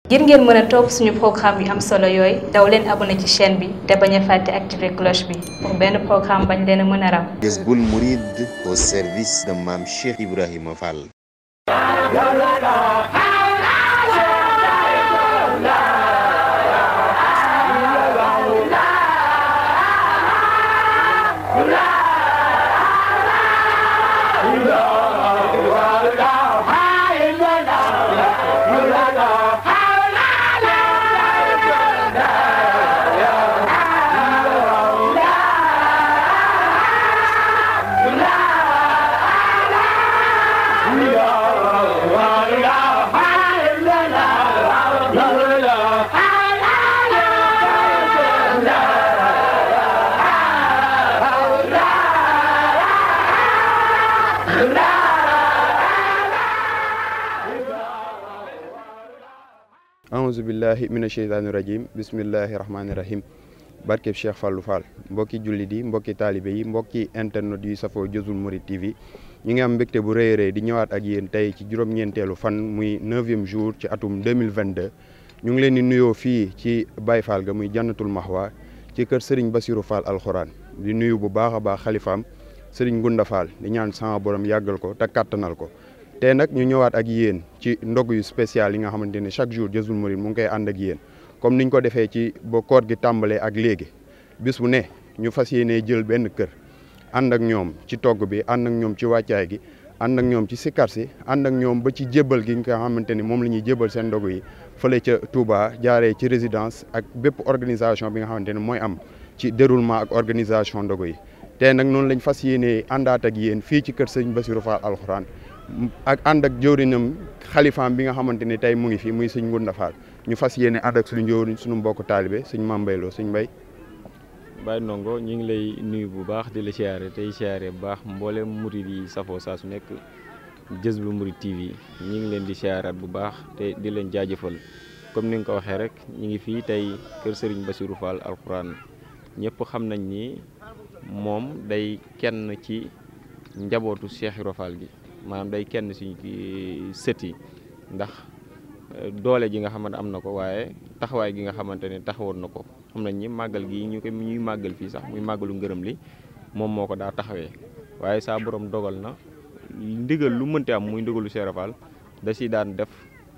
ngir ngeen mën a topp suñu programme yu am solo yooyu daw leen abonné ci chaîne bi te bañ a fàtte activer cloche bi pour benn programme bañ leen a mën a ram. Jazboul Mouride au service de Mame Cheikh Ibrahima Fall. auzu billahi mina sheytaani rajim bismillahi rahmaani rahim barkeb Cheikh Fallou Fall mbokki jullit yi mbokki taalibe yi mbokki internet yu safoo Jazboul Mouride TV ñu ngi am mbégte bu rëy rëy di ñëwaat ak yéen tey ci juróom-ñeenteelu fan muy 9e jour ci atum 2022 ñu ngi leen di nuyoo fii ci Baye Fall ga muy Jannatul Mahwa ci kër Serigne Bassirou Fall alxuraan di nuyu bu baax a baax xalifaam Serigne Gunda Fall di ñaan sama borom yàggal ko te kattanal ko. tey nag ñu ñëwaat ak yéen ci ndog yu spécial yi nga xamante ne chaque jour Jazboul Mouride mu ngi koy ànd ak yéen comme niñ ko defee ci ba koor gi tàmbalee ak léegi bis bu ne ñu fas yéenee jël benn kër ànd ak ñoom ci togg bi ànd ak ñoom ci wàccaay gi ànd ak ñoom ci sikkar si ànd ak ñoom ba ci jébbal gi nga xamante ni moom la ñuy jébbal seen ndog yi fële ca Touba jaaree ci résidence ak bépp organisation bi nga xamante ne mooy am ci déroulement ak organisation ndog yi tey nag noonu lañ fas yéenee àndaat ak yéen fii ci kër Serigne Bassirou Fall alxuraan ak ànd ak jëwriñam xalifaam bi nga xamante ni tey mu ngi fi muy sëñ Gunda Fall ñu fas yéene ànd ak suñu jëwriñ suñu mbokku taalibe sëñ Mame Mbaye Lo sëñ Mbaye Baye Ndongo ñu ngi lay nuyu bu baax di la siyaare tey siyaare bu baax mboolem murid yi safoo saa su nekk Jazboul Mouride TV ñu ngi leen di siyaaraat bu baax te di leen jaajëfal comme ni nga ko waxee rek ñu ngi fii tey kër Serigne Bassirou Fall alxuraan ñëpp xam nañ ni moom day kenn ci njabootu Cheikh Ibra Fall gi maanaam day kenn si sët yi ndax doole ji nga xamante am na ko waaye taxawaay gi nga xamante ne taxawoon na ko xam nañ ni màggal gi ñuy màggal fii sax muy màggalu ngërëm li moom moo ko daa taxawee waaye saa borom dogal na ndigal lu mënti am muy ndigalu Cheikh Fall da si daan def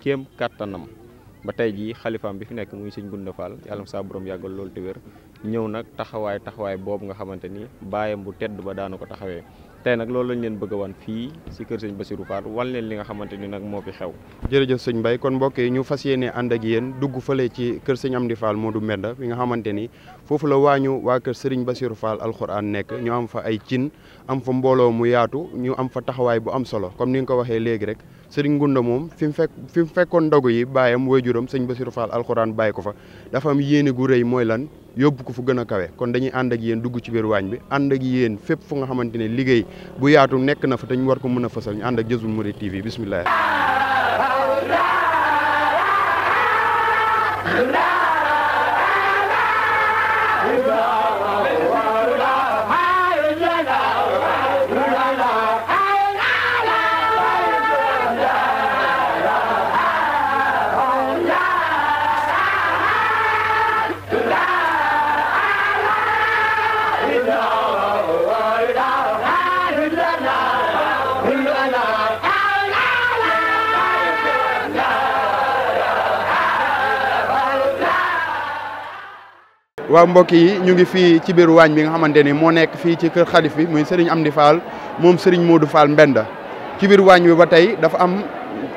kéem kàttanam ba tey jii xalifaam bi fi nekk muy sëñ Gunda Fall yàlla saa borom yàggal loolu te wér ñëw nag taxawaay boobu nga xamante ni baayam bu tedd ba daanu ko taxawee tey nag loolu lañ leen bëgg a wan fii si kër sëñ Bassirou Fall wan leen li nga xamante ni nag moo fi xew. jërëjëf sëñ Mbaye kon mbokk yi ñu fas yéene ànd ak yéen dugg fële ci kër sëñ Amdi Fall Modou Mbenda bi nga xamante ni foofu la waañu waa kër Serigne Bassirou Fall alxuraan nekk ñu am fa ay cin am fa mbooloo mu yaatu ñu am fa taxawaay bu am solo comme ni nga ko waxee léegi rek Serigne Gunda moom fi mu fekkoon ndogu yi baayam waajuram sëñ Bassirou Fall alxuraan bàyyi ko fa dafa am yéene gu rëy mooy lan yóbbu ko fu gën a kawe kon dañuy ànd ak yéen dugg ci biir waañ bi ànd ak yéen fépp fu nga xamante ne liggéey bu yaatu nekk na fa te ñu war ko mën a fësal ñu ànd ak Jazboul Mouride TV bismillah. waaw mbokk yi ñu ngi fii ci biir waañ bi nga xamante ni moo nekk fii ci kër xalif bi muy Serigne Amdi Fall moom Serigne Modou Fall Mbenda ci biir waañ bi ba tey dafa am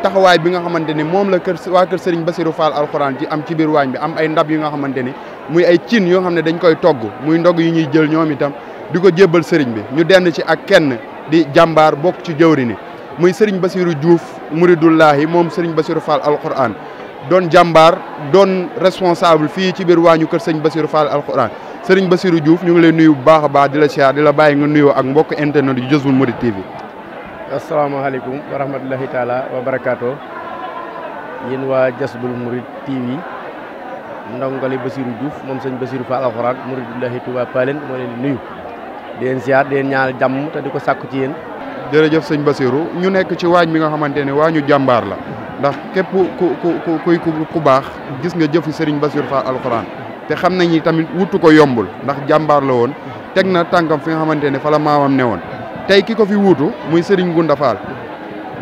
taxawaay bi nga xamante ni moom la waa kër Serigne Bassirou Fall alxuraan ci am ci biir waañ bi am ay ndab yu nga xamante ni muy ay cin yoo xam ne dañ koy togg muy ndog yu ñuy jël ñoom itam di ko jébbal Serigne bi ñu dend ci ak kenn di jàmbaar bokk ci jëwri ni muy Serigne Bassirou Diouf Muridullahi moom Serigne Bassirou Fall alxuraan doon jàmbaar doon responsable fii ci biir waañu kër sëñ Bassirou Fall alxuraan Serigne Bassirou Diouf ñu ngi lay nuyu bu baax a baax di la siyaar di la bàyyi nga nuyoo ak mbokk internet yu Jazboul Mouride TV. asalaamaaleykum wa rahmatulahi taala wa barakaatu yéen waa Jazboul Mouride TV ndongali Bassirou Diouf moom sëñ Bassirou Fall alxuraan Muridullahi Touba Palen moo leen di nuyu di leen siyaar di leen ñaanal jàmm te di ko sàkku ci yéen. jërëjëf sëñ Bassirou ñu nekk ci waañ bi nga xamante ne waañu jàmbaar la ndax képp ku baax gis nga jëfi Serigne Bassirou Fall alxuraan te xam nañ ni tamit wutu ko yombul ndax jàmbaar la woon teg na tànkam fi nga xamante ne fa la maamam ne woon tey ki ko fi wuutu muy Serigne Ngounda Fall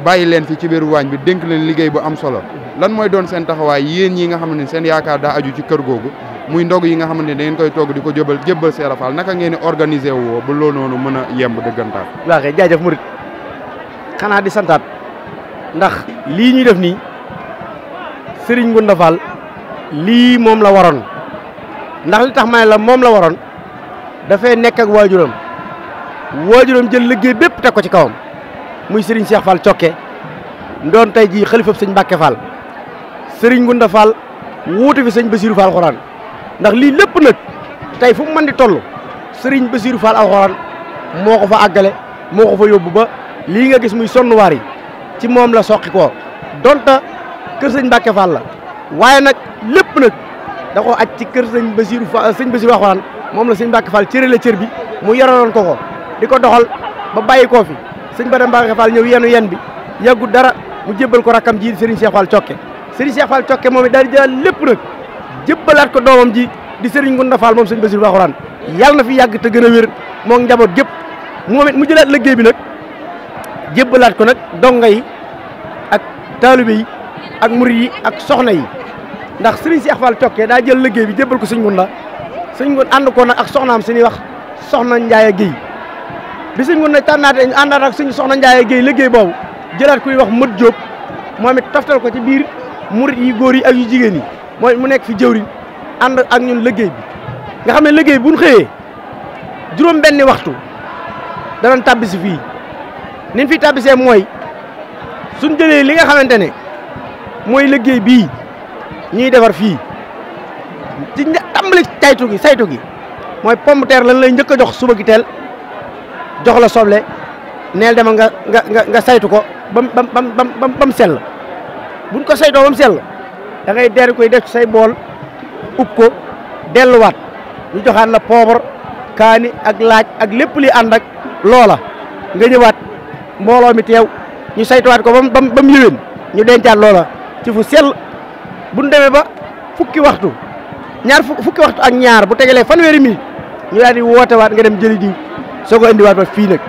bàyyi leen fi ci biir waañ bi dénk leen liggéey bu am solo lan mooy doon seen taxawaay yéen ñi nga xam ne seen yaakaar daa aju ci kër googu muy ndog yi nga xam ne da ngeen koy togg di ko jébbal Seera Fall naka ngeen di organiser woo ba loolu noonu mën a yemb dëggantaan. waaw kay jaajëf murit xanaa di santaat ndax lii ñuy def nii Serigne Ngounda Fall lii moom la waroon ndax li tax ma ne la moom la waroon dafay nekk ak waajuram jël liggéey bépp teg ko ci kawam muy Serigne Cheikh Fall Cokke doon tey jii xalifab sëñ Mbàkke Fall Serigne Ngounda Fall wuute fi sëñ Bassirou Fall alxuraan ndax lii lépp nag tey fu mu mën di toll Serigne Bassirou Fall alxuraan moo ko fa àggale moo ko fa yóbbu ba lii nga gis muy sonnuwaar yi ci moom la soqi koo donta kër sëñ Mbàkke Fall la waaye nag lépp nag da koo aj ci kër sëñ Bassirou Fall sëñ Bassirou alxuraan moom la sëñ Mbàkke Fall cërale cër bi mu yoraloon ko di ko doxal ba bàyyi koo fi sëñ Bada Mbàkke Fall ñëw yen bi yàggu dara mu jébbal ko rakkam ji Serigne Cheikh Fall Cokke Serigne Cheikh Fall Cokke moom it daal di jëlaat lépp nag jébbalaat ko doomam ji di Serigne Ngounda Fall moom sëñ Bassirou alxuraan yàlla na fi yàgg te gën a wér moom njaboot gépp moom it mu jëlaat liggéey bi nag jébbalaat ko nag donga yi ak taalibe yi ak murid yi ak soxna yi ndax Serigne Cheikh Fall Cokke daa jël liggéey bi jébbal ko sëñ Ngounda ànd ko nag ak soxnaam suñuy wax soxna Ndiaye Guèye bi sëñ Ngounda tànnaate àndaat ak suñu soxna Ndiaye Guèye liggéey boobu jëlaat kuy wax Mët Diop moom it taftal ko ci biir murid yi góor yi ak yu jigéen yi mooy mu nekk fi jëwriñ ànd ak ñun liggéey bi nga xam ne liggéey bu ñu xëyee juróom benni waxtu danañ tàbbisi fii niñ fi tàbbisee mooy suñ jëlee li nga xamante ne mooy liggéey bii ñuy defar fii ci tàmbali saytu gi mooy pomme de terre lan lay njëkk a jox suba gi teel jox la soble neel demal nga saytu ko bam sell buñ ko saytoo bam sell da ngay der koy def ci say bool ub ko delluwaat ñu joxaat la poobar kaani ak laaj ak lépp li ànd ak loola nga ñëwaat mbooloo mi teew ñu saytuwaat ko bam yëwén ñu dencaat loola ci fu sell buñ demee ba fukki waxtu ak ñaar bu tegalee fanweeri minute ñu daal di wootewaat nga dem jëli diw soo ko indiwaat ba fii nag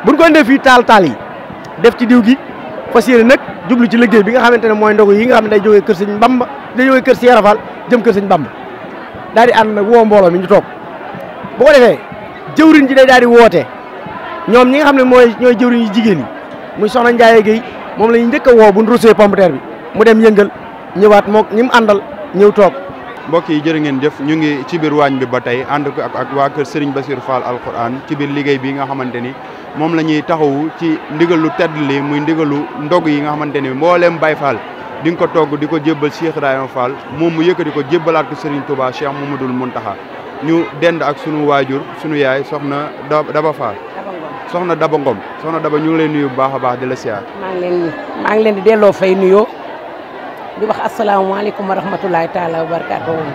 buñ ko indee fii taal yi def ci diw gi fas yéene nag jublu ci liggéey bi nga xamante ne mooy ndogu yi nga xam ne day jógee kër sëñ Bamba day jógee kër Seera Fall jëm kër sëñ Bamba daal di ànd nag woo mbooloo mi ñu toog bu ko defee jëwriñ ji day daal di woote ñoom ñi nga xam ne ñooy jëwriñ yi jigéen yi muy soxna Ndiaye Guèye moom la ñu njëkk a woo bu ñu rosee pomme de terre bi mu dem yëngal ñëwaat moog ñi mu àndal ñëw toog. mbokk yi jërë ngeen jëf ñu ngi ci biir waañ bi ba tey ànd ko ak waa kër Serigne Bassirou Fall alxuraan ci biir liggéey bi nga xamante ni moom la ñuy taxawu ci ndigalu tedd li muy ndigalu ndog yi nga xamante ni mbooleem Baye Fall di nga ko togg di ko jébbal Cheikh Ibrahima Fall moom mu yëkkati ko jébbalaat ko Serigne Touba Cheikh Mamadou Mountakha ñu dend ak sunu waajur sunu yaay soxna Daba Fall soxna Daba Ngom soxna Daba ñu ngi leen nuyu bu baax a baax di la siyaar. maa ngi leen di delloo fay nuyoo di wax asalaamaaleykum wa rahmatulahi taala wa barakaatuhu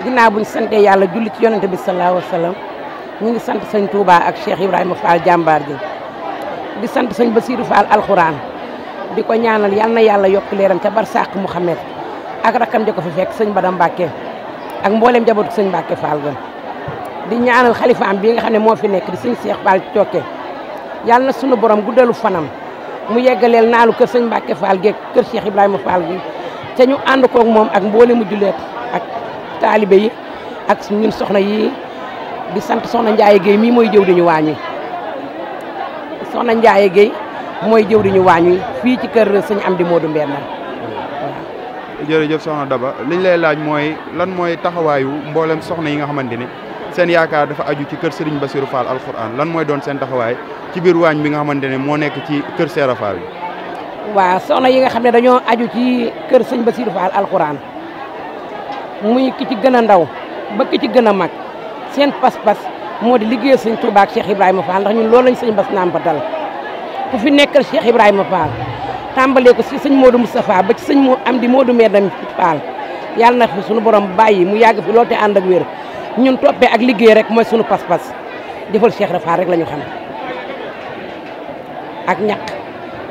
ginnaaw buñ sante yàlla julli ci yonente bi sallallahu alayhi wa sallam ñu ngi sant sëñ Touba ak Cheikh Ibrahima Fall jàmbaar ji di sant sëñ Bassirou Fall alxuraan di ko ñaanal yal na yàlla yokk leeram ca barsàq Mouhamed ak rakam ja ko fi fekk sëñ Bada Mbacke ak mboolem njabootu sëñ Mbacke Fall ga di ñaanal xalifaam bi nga xam ne moo fi nekk di sëñ Cheikh Fall Cokke yàlla na sunu borom guddalu fanam mu yeggaleel naalu kër sëñ Mbacke Fall geeg kër Cheikh Ibrahima Fall gi te ñu ànd koog moom ak mboolem mu julleet ak taalibe yi ak ñun soxna yi di sant soxna Ndiaye Guèye mii mooy jëw di ñu waañ wi soxna Ndiaye Guèye mooy jëw di ñu waañ wi fii ci kër sëñ Amdi Modou Mbenn waaw. jërëjëf soxna Daba liñ lay laaj mooy lan mooy taxawaayu mboolem soxna yi nga xamante ni seen yaakaar dafa aju ci kër Serigne Bassirou Fall alxuraan lan mooy doon seen taxawaay ci biir waañ bi nga xamante ne moo nekk ci kër Seera Fall bi. waaw soxna yi nga xam ne dañoo aju ci kër sëñ Bassirou Fall alxuraan muy ki ci gën a ndaw ba ki ci gën a mag seen pas-pas moo di liggéeyal sëñ Touba ak Cheikh Ibrahima Fall ndax ñun loolu lañ sëñ Bass nàmpatal ku fi nekkal Cheikh Ibrahima Fall tàmbalee ko si sëñ Modou Moustapha ba ci sëñ Amdi Modou Mbenn Fall yàlla na fi suñu borom bàyyi mu yàgg fi loolu te ànd ak wér ñun toppee ak liggéey rek mooy suñu pas-pas jëfal Cheikh Ibrahima Fall rek la ñu xam ak ñaq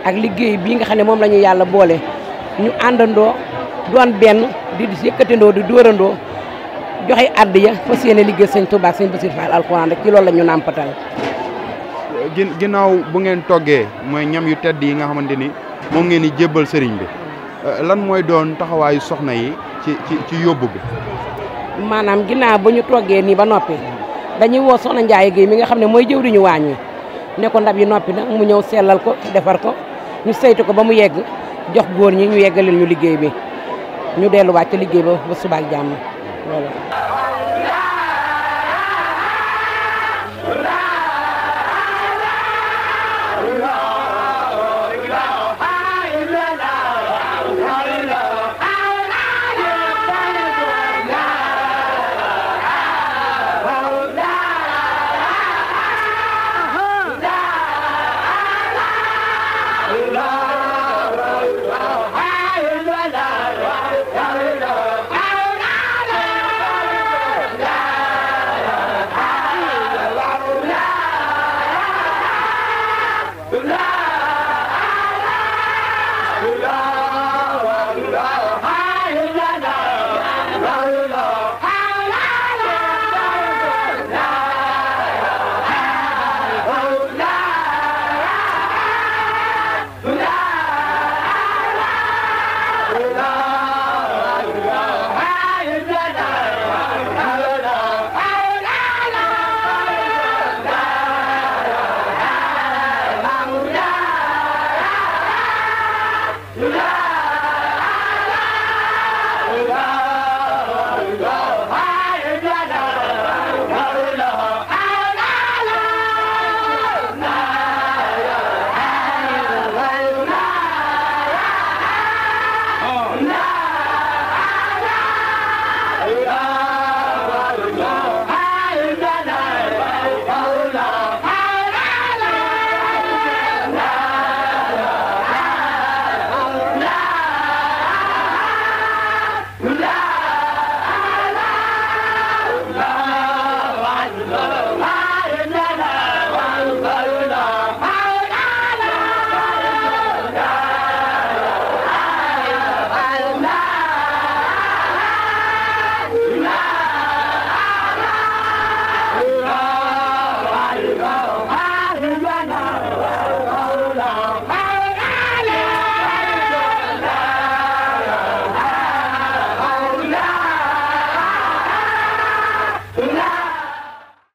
ak liggéey bii nga xam ne moom la ñu yàlla boole ñu àndandoo doon benn di yëkkatindoo di dóorandoo joxe addiya fas yéene liggéey sëñ Touba sëñ Bassirou Fall alxuraan rek ci loolu la ñu nàmpatal. ginnaaw bu ngeen toggee mooy ñam yu tedd yi nga xamante ni moom ngeen di jébbal sëriñ bi lan mooy doon taxawaayu soxna yi ci yóbbu bi. maanaam ginnaaw ba ñu toggee nii ba noppi dañuy woo soxna Ndiaye Guèye mi nga xam ne mooy jëwriñu waañ wi ne ko ndab yi noppi na mu ñëw sellal ko defar ko ñu saytu ko ba mu yegg jox góor ñi ñu yeggaleel ñu liggéey bi ñu delluwaat ci liggéey ba suba ak jàmm loolu.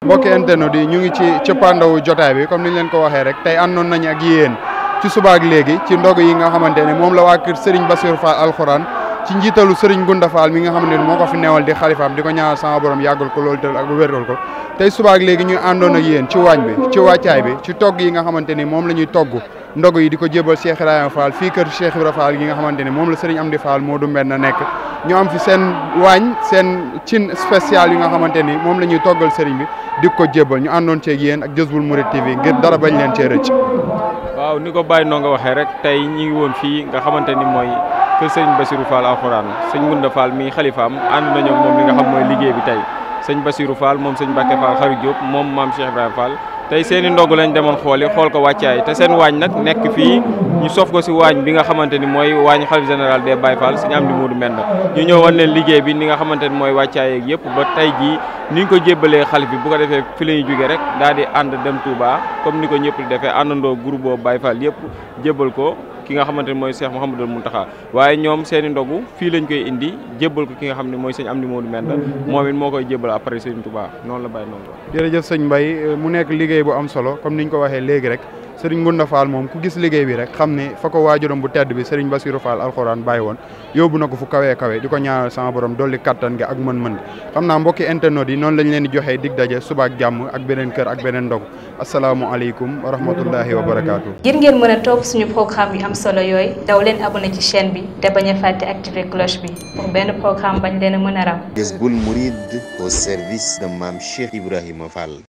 mbokki internet yi ñu ngi ci cëppaandawu jotaay bi comme ni ñu leen ko waxee rek tey àndoon nañu ak yéen ci suba ak léegi ci ndog yi nga xamante ne moom la waa kër Serigne Bassirou Fall alxuraan ci njiitalu Serigne Gunda Fall mi nga xamante ne moo ko fi newal di xalifaam di ko ñaanal sama borom yàggal ko loolu te ak wéral ko tey suba ak léegi ñu àndoon ak yéen ci waañ bi ci wàccaay bi ci togg yi nga xamante ni moom la ñuy togg ndog yi di ko jébal Cheikh Ibrahima Fall fii kër Cheikh Ibrahima Fall yi nga xamante ni moom la Serigne Amdi Fall moo du mbenn na nekk ñu am fi seen waañ seen cin spécial yi nga xamante ni moom la ñuy toggal Serigne bi di ko jébal ñu àndoon ceeg yéen ak Jazboul Mouride TV ngir dara bañ leen cee rëcc. waaw ni ko Baye Ndongo waxee rek tey ñi ngi woon fii nga xamante ni mooy kër sëñ Bassirou Fall alxuraan sëñ Gunda Fall mi xalifaam ànd nañoo moom li nga xam mooy liggéey bi tey sëñ Bassirou Fall moom sëñ Mbacke Fall Xaru Diop moom maam Cheikh Ibrahima Fall tey seen i ndog lañ demoon xool ko wàccaay te seen waañ nag nekk fii ñu sof ko si waañ bi nga xamante ni mooy waañ xalif général des Baye Fall sëñ Amdi Modou Mend ñu ñëw wan leen liggéey bi ni nga xamante ni mooy wàccaay ak yëpp ba tey jii ni ñu ko jébbalee xalif bi bu ko defee fi la ñuy jógee rek daal di ànd dem Touba comme ni ko ñëpp di defee àndandoo groupe boobu Baye Fall yëpp jébbal ko ki nga xamante ni mooy Cheikh Mouhamadou Mountakha waaye ñoom seen i ndogu fii lañ koy indi jébbal ko ki nga xam ne mooy sëñ Amdi Modou Mend moom it moo koy jébbal après sëñ Touba noonu la Baye Ndongo. jërëjëf sëñ Mbaye mu nekk liggéey bu am solo comme niñ ko waxee léegi rek Serigne Gunda Fall moom ku gis liggéey bi rek xam ne fa ko waajuram bu tedd bi Serigne Bassirou Fall alxuraan bàyyi woon yóbbu na ko fu kawee kawe di ko ñaanal sama borom dolli kattan gi ak mën-mën gi xam naa mbokki internet yi noonu lañ leen di joxee dig daje suba ak jàmm ak beneen kër ak beneen ndog asalaamualeykum wa rahmatullahi wa barakaatu. ngir ngeen mën a topp suñu programme yu am solo yooyu daw leen abonné ci chaîne bi te bañ a fàtte activer cloche bi pour benn programme bañ leen a mën a ram. Jazboul Mouride au service de Mame Cheikh Ibrahima Fall.